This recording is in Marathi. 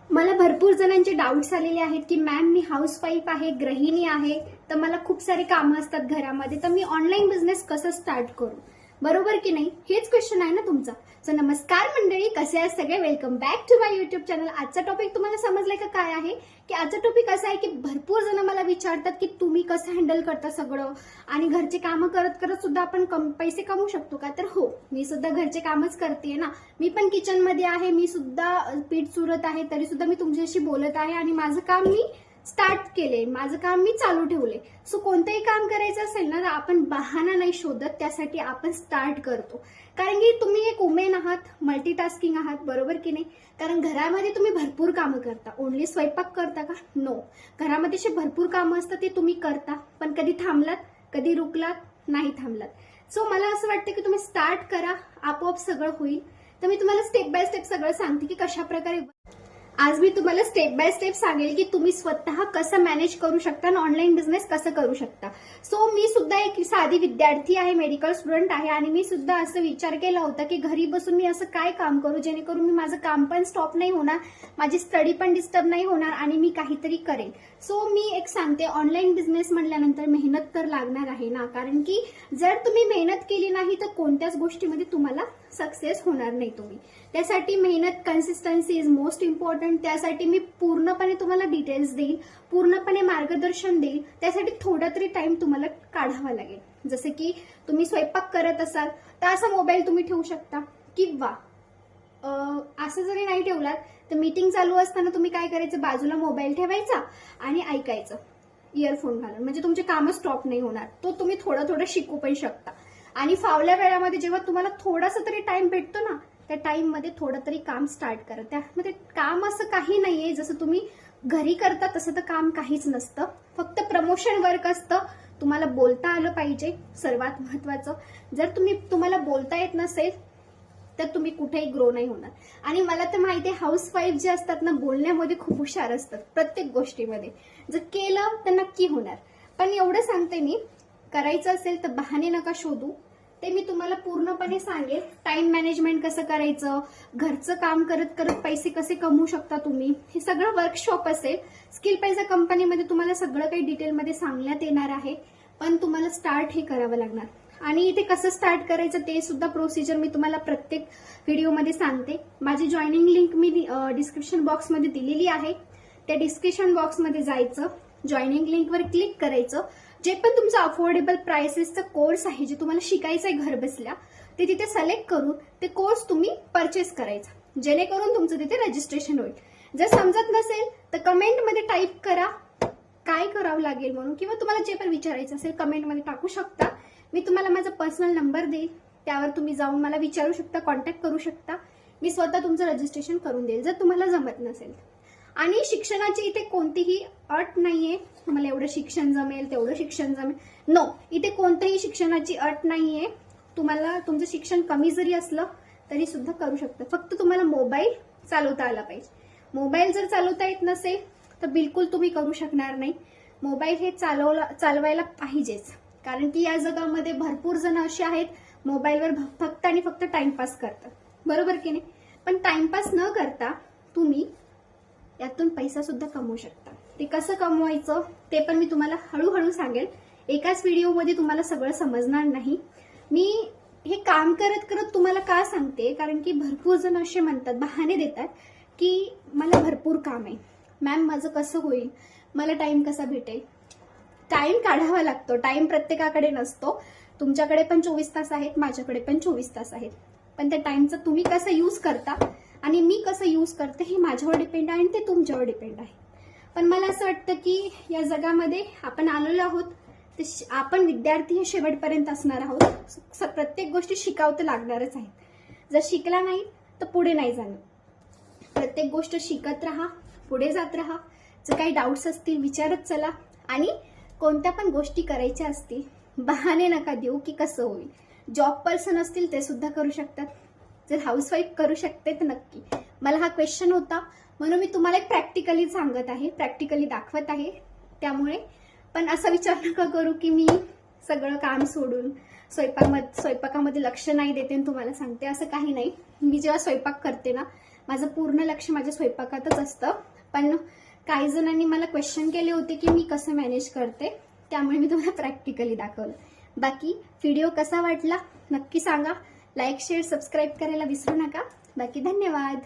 मला भरपूर जणांचे डाऊट्स आलेले आहेत की मॅम मी हाऊसवाईफ आहे, गृहिणी आहे, तर मला खूप सारे कामं असतात घरामध्ये, तर मी ऑनलाईन बिझनेस कसं स्टार्ट करू, बरोबर की नाही? हेच क्वेश्चन आहे ना तुमचा. सो नमस्कार मंडळी, कसे आहेत सगळे? Welcome back to my YouTube channel. आजचा टॉपिक तुम्हाला समजलाय का काय आहे? की आजचा टॉपिक असा आहे की भरपूर जण मला विचारतात की तुम्ही कसं हँडल करता सगळं, आणि घरचे कामं करत करत सुद्धा आपण पैसे कमवू शकतो का? तर हो, मी सुद्धा घरचे कामच करते ना. मी पण किचन मध्ये आहे, मी सुद्धा पीठ चुरत आहे, तरी सुद्धा मी तुमच्याशी बोलत आहे आणि माझं काम मी स्टार्ट केले, माझं काम मी चालू ठेवले. सो कोणतंही काम करायचं असेल ना, तर आपण बहाणा नाही शोधत, त्यासाठी आपण स्टार्ट करतो. कारण की तुम्ही एक वुमेन आहात, मल्टीटास्किंग आहात, बरोबर की नाही? कारण घरामध्ये तुम्ही भरपूर कामं करता. ओनली स्वयंपाक करता का? नो. घरामध्ये अशी भरपूर कामं असतात, ते तुम्ही करता, पण कधी थांबलात, कधी रुकलात, नाही थांबलात. सो मला असं वाटतं की तुम्ही स्टार्ट करा, आपोआप सगळं होईल. तर मी तुम्हाला स्टेप बाय स्टेप सगळं सांगते की कशा प्रकारे. आज मी तुम्हाला स्टेप बाय स्टेप सांगेल की तुम्ही स्वतः कसं मॅनेज करू शकता आणि ऑनलाईन बिझनेस कसं करू शकता. सो मी सुद्धा एक साधी विद्यार्थी आहे, मेडिकल स्टुडंट आहे, आणि मी सुद्धा असं विचार केला होता की घरी बसून मी असं काय काम करू जेणेकरून मी माझं काम पण स्टॉप नाही होणार, माझी स्टडी पण डिस्टर्ब नाही होणार, आणि मी काहीतरी करेन. सो मी एक सांगते, ऑनलाईन बिझनेस म्हटल्यानंतर मेहनत तर लागणार आहे ना, कारण की जर तुम्ही मेहनत केली नाही तर कोणत्याच गोष्टीमध्ये तुम्हाला सक्सेस होणार नाही. तुम्ही त्यासाठी मेहनत, कन्सिस्टन्सी इज मोस्ट इम्पॉर्टंट. त्यासाठी मी पूर्णपणे तुम्हाला डिटेल्स देईल, पूर्णपणे मार्गदर्शन देईल. त्यासाठी थोडा तरी टाइम तुम्हाला काढावा लागेल. जसे की तुम्ही स्वयंपाक करत असाल तर असा मोबाईल तुम्ही ठेवू शकता, किंवा असं जरी नाही ठेवलात तर मीटिंग चालू असताना तुम्ही काय करायचं, बाजूला मोबाईल ठेवायचा आणि ऐकायचं इयरफोन घालून, म्हणजे तुमचे कामं स्टॉप नाही होणार. तो तुम्ही थोडं थोडं शिकू पण शकता. आणि फावल्या वेळामध्ये जेव्हा तुम्हाला थोडासा तरी टाइम भेटतो ना, त्या टाइम मध्ये थोडं तरी काम स्टार्ट करा. त्यामध्ये काम असं काही नाहीये, जसं तुम्ही घरी करता तसं तर काम काहीच नसतं. फक्त प्रमोशन वर्क असतं. तुम्हाला बोलता आलं पाहिजे, सर्वात महत्वाचं. जर तुम्हाला बोलता येत नसेल तर तुम्ही कुठेही ग्रो नाही होणार. आणि मला तर माहिती आहे, हाऊसवाईफ जे असतात ना, बोलण्यामध्ये खूप हुशार असतात प्रत्येक गोष्टीमध्ये. जर केलं तर नक्की होणार. पण एवढं सांगते मी, करायचं असेल तर बहाणे नका शोधू. ते मी तुम्हाला पूर्णपणे सांगेल. टाइम मॅनेजमेंट कसं करायचं, घरचं काम करत करत पैसे कसे कमवू शकता तुम्ही, हे सगळं वर्कशॉप असेल. स्किल पैसा कंपनीमध्ये तुम्हाला सगळं काही डिटेलमध्ये सांगण्यात येणार आहे. पण तुम्हाला स्टार्ट हे करावं लागणार. आणि इथे कसं स्टार्ट करायचं ते सुद्धा प्रोसिजर मी तुम्हाला प्रत्येक व्हिडिओमध्ये सांगते. माझी जॉईनिंग लिंक मी डिस्क्रिप्शन बॉक्समध्ये दिलेली आहे. त्या डिस्क्रिप्शन बॉक्समध्ये जायचं, जॉईनिंग लिंकवर क्लिक करायचं. जे पण तुमचं अफोर्डेबल प्राइसेसचा कोर्स आहे, जे तुम्हाला शिकायचं आहे घर बसल्या, ते तिथे सिलेक्ट करून ते कोर्स तुम्ही परचेस करायचा, जेणेकरून तुमचं तिथे रजिस्ट्रेशन होईल. जर समजत नसेल तर कमेंटमध्ये टाईप करा काय करावं लागेल म्हणून, किंवा तुम्हाला जे पण विचारायचं असेल कमेंटमध्ये टाकू शकता. मी तुम्हाला माझा पर्सनल नंबर देईल, त्यावर तुम्ही जाऊन मला विचारू शकता, कॉन्टॅक्ट करू शकता. मी स्वतः तुमचं रजिस्ट्रेशन करून देईल जर तुम्हाला जमत नसेल. आणि शिक्षणाची इथे कोणतीही अट नाहीये, तुम्हाला एवढं शिक्षण जमेल तेवढं शिक्षण जमेल, नो. इथे कोणत्याही शिक्षणाची अट नाहीये. तुम्हाला तुमचं शिक्षण कमी जरी असलं तरी सुद्धा करू शकता. फक्त तुम्हाला मोबाईल चालवता आला पाहिजे. मोबाईल जर चालवता येत नसेल तर बिलकुल तुम्ही करू शकणार नाही. मोबाईल हे चालवायला पाहिजेच, कारण की या जगामध्ये भरपूर जण असे आहेत मोबाईलवर फक्त आणि फक्त टाइमपास करतात, बरोबर की नाही? पण टाइमपास न करता तुम्ही यातून पैसा सुद्धा कमवू शकता. ते कसं कमवायचं ते पण मी तुम्हाला हळूहळू सांगेल. एकाच व्हिडिओमध्ये तुम्हाला सगळं समजणार नाही. मी हे काम करत करत तुम्हाला का सांगते, कारण की भरपूर जण असे म्हणतात, बहाणे देतात की मला भरपूर काम आहे मॅम, माझं कसं होईल, मला टाइम कसा भेटेल. टाइम काढावा लागतो. टाइम प्रत्येकाकडे नसतो. तुमच्याकडे पण 24 तास आहेत, माझ्याकडे पण 24 तास आहेत. पण त्या टाइमचा तुम्ही कसं यूज करता आणि मी कसं यूज करते हे माझ्यावर डिपेंड आहे आणि ते तुमच्यावर डिपेंड आहे. पण मला असं वाटतं की या जगामध्ये आपण आलेलो आहोत, ते आपण विद्यार्थी हे शेवटपर्यंत असणार आहोत. प्रत्येक गोष्टी शिकावं तर लागणारच आहे. जर शिकला नाही तर पुढे नाही जाणार. प्रत्येक गोष्ट शिकत राहा, पुढे जात राहा. जर काही डाऊट्स असतील विचारत चला. आणि कोणत्या पण गोष्टी करायच्या असतील बहाणे नका देऊ की कसं होईल. जॉब पर्सन असतील ते सुद्धा करू शकतात. जर हाऊसवाईफ करू शकते तर नक्की. मला हा क्वेश्चन होता म्हणून मी तुम्हाला एक प्रॅक्टिकली सांगत आहे, प्रॅक्टिकली दाखवत आहे. त्यामुळे पण असा विचार नका करू की मी सगळं काम सोडून स्वयंपाकामध्ये लक्ष नाही देते आणि तुम्हाला सांगते, असं काही नाही. मी जेव्हा स्वयंपाक करते ना, माझं पूर्ण लक्ष माझ्या स्वयंपाकातच असतं. पण काही जणांनी मला क्वेश्चन केले होते की मी कसं मॅनेज करते, त्यामुळे मी तुम्हाला प्रॅक्टिकली दाखवलं. बाकी व्हिडिओ कसा वाटला नक्की सांगा. लाईक शेअर सबस्क्राईब करायला विसरू नका. बाकी धन्यवाद.